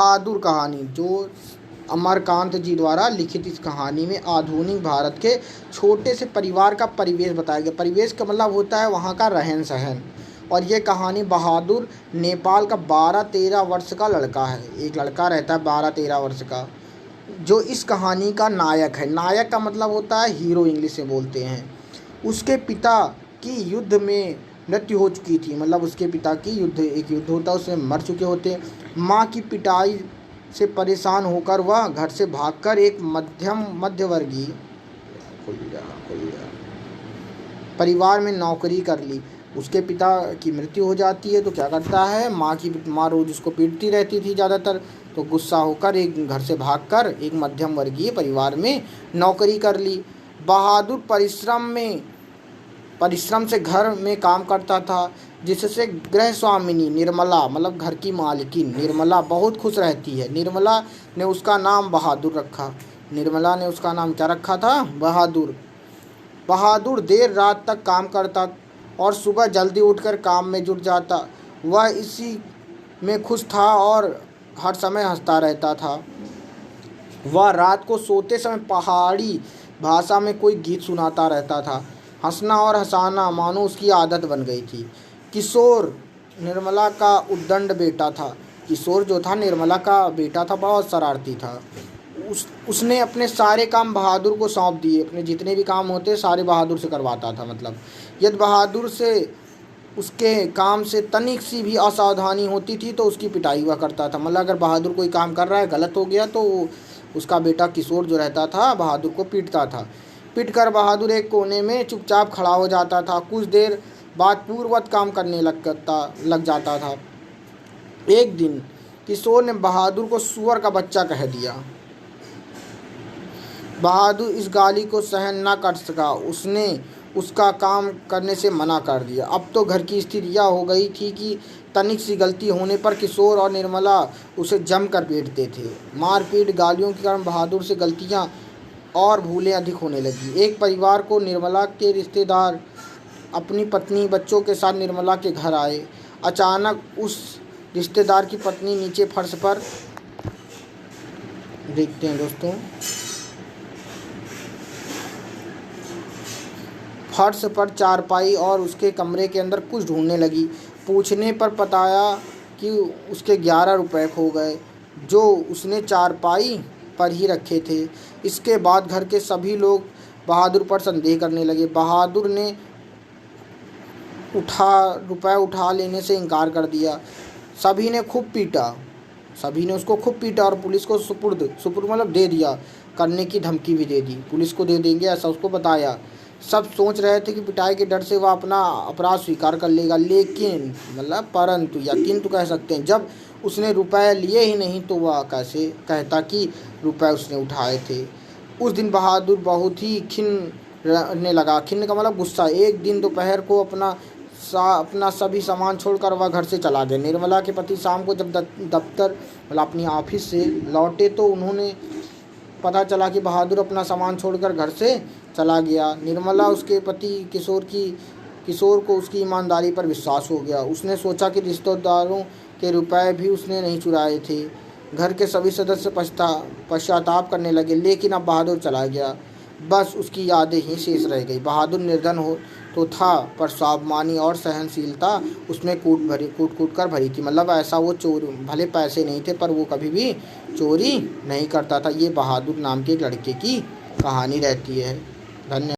बहादुर कहानी, जो अमरकांत जी द्वारा लिखित इस कहानी में आधुनिक भारत के छोटे से परिवार का परिवेश बताया गया। परिवेश का मतलब होता है वहाँ का रहन सहन। और ये कहानी बहादुर नेपाल का 12-13 वर्ष का लड़का है। एक लड़का रहता है 12-13 वर्ष का, जो इस कहानी का नायक है। नायक का मतलब होता है हीरो, इंग्लिश में बोलते हैं। उसके पिता की युद्ध में मृत्यु हो चुकी थी, मतलब उसके पिता की एक युद्ध होता है उसमें मर चुके होते। माँ की पिटाई से परेशान होकर वह घर से भागकर एक मध्यवर्गीय परिवार में नौकरी कर ली। उसके पिता की मृत्यु हो जाती है तो क्या करता है, माँ रोज उसको पीटती रहती थी ज़्यादातर, तो गुस्सा होकर एक घर से भागकर एक मध्यम वर्गीय परिवार में नौकरी कर ली। बहादुर परिश्रम से घर में काम करता था, जिससे गृह स्वामिनी निर्मला, मतलब घर की मालकिन निर्मला बहुत खुश रहती है। निर्मला ने उसका नाम बहादुर रखा। निर्मला ने उसका नाम क्या रखा था, बहादुर। बहादुर देर रात तक काम करता और सुबह जल्दी उठकर काम में जुट जाता। वह इसी में खुश था और हर समय हंसता रहता था। वह रात को सोते समय पहाड़ी भाषा में कोई गीत सुनाता रहता था। हंसना और हंसाना मानो उसकी आदत बन गई थी। किशोर निर्मला का उद्दंड बेटा था। किशोर जो था निर्मला का बेटा था, बहुत शरारती था। उसने अपने सारे काम बहादुर को सौंप दिए। अपने जितने भी काम होते सारे बहादुर से करवाता था। मतलब यदि बहादुर से उसके काम से तनिक सी भी असावधानी होती थी तो उसकी पिटाई हुआ करता था। मतलब अगर बहादुर कोई काम कर रहा है, गलत हो गया, तो उसका बेटा किशोर जो रहता था बहादुर को पीटता था। पीटकर बहादुर एक कोने में चुपचाप खड़ा हो जाता था। कुछ देर बाद पूर्ववत काम करने लग जाता था। एक दिन किशोर ने बहादुर को सुअर का बच्चा कह दिया। बहादुर इस गाली को सहन न कर सका। उसने उसका काम करने से मना कर दिया। अब तो घर की स्थिति यह हो गई थी कि तनिक सी गलती होने पर किशोर और निर्मला उसे जमकर पीटते थे। मारपीट गालियों के कारण बहादुर से गलतियां और भूलें अधिक होने लगी। एक परिवार को निर्मला के रिश्तेदार अपनी पत्नी बच्चों के साथ निर्मला के घर आए। अचानक उस रिश्तेदार की पत्नी नीचे फर्श पर, देखते हैं दोस्तों, फर्श पर चारपाई और उसके कमरे के अंदर कुछ ढूंढने लगी। पूछने पर बताया कि उसके 11 रुपए खो गए, जो उसने चारपाई पर ही रखे थे। इसके बाद घर के सभी लोग बहादुर पर संदेह करने लगे। बहादुर ने रुपए उठा लेने से इनकार कर दिया। सभी ने उसको खूब पीटा और पुलिस को सुपुर्द मतलब दे दिया करने की धमकी भी दे दी। पुलिस को दे देंगे ऐसा उसको बताया। सब सोच रहे थे कि पिटाई के डर से वह अपना अपराध स्वीकार कर लेगा, लेकिन परंतु या किंतु कह सकते हैं, जब उसने रुपए लिए ही नहीं तो वह कैसे कहता कि रुपए उसने उठाए थे। उस दिन बहादुर बहुत ही खिन्न रहने लगा। खिन्न का मतलब गुस्सा। एक दिन दोपहर को अपना सभी सामान छोड़कर वह घर से चला गया। निर्मला के पति शाम को जब दफ्तर अपनी ऑफिस से लौटे तो उन्होंने पता चला कि बहादुर अपना सामान छोड़कर घर से चला गया। निर्मला उसके पति किशोर को उसकी ईमानदारी पर विश्वास हो गया। उसने सोचा कि रिश्तेदारों के रुपए भी उसने नहीं चुराए थे। घर के सभी सदस्य पश्चाताप करने लगे, लेकिन अब बहादुर चला गया। बस उसकी यादें ही शेष रह गई। बहादुर निर्धन हो तो था, पर स्वाभिमानी और सहनशीलता उसमें कूट कर भरी थी। मतलब ऐसा वो चोर, भले पैसे नहीं थे पर वो कभी भी चोरी नहीं करता था। ये बहादुर नाम के एक लड़के की कहानी रहती है। धन्यवाद।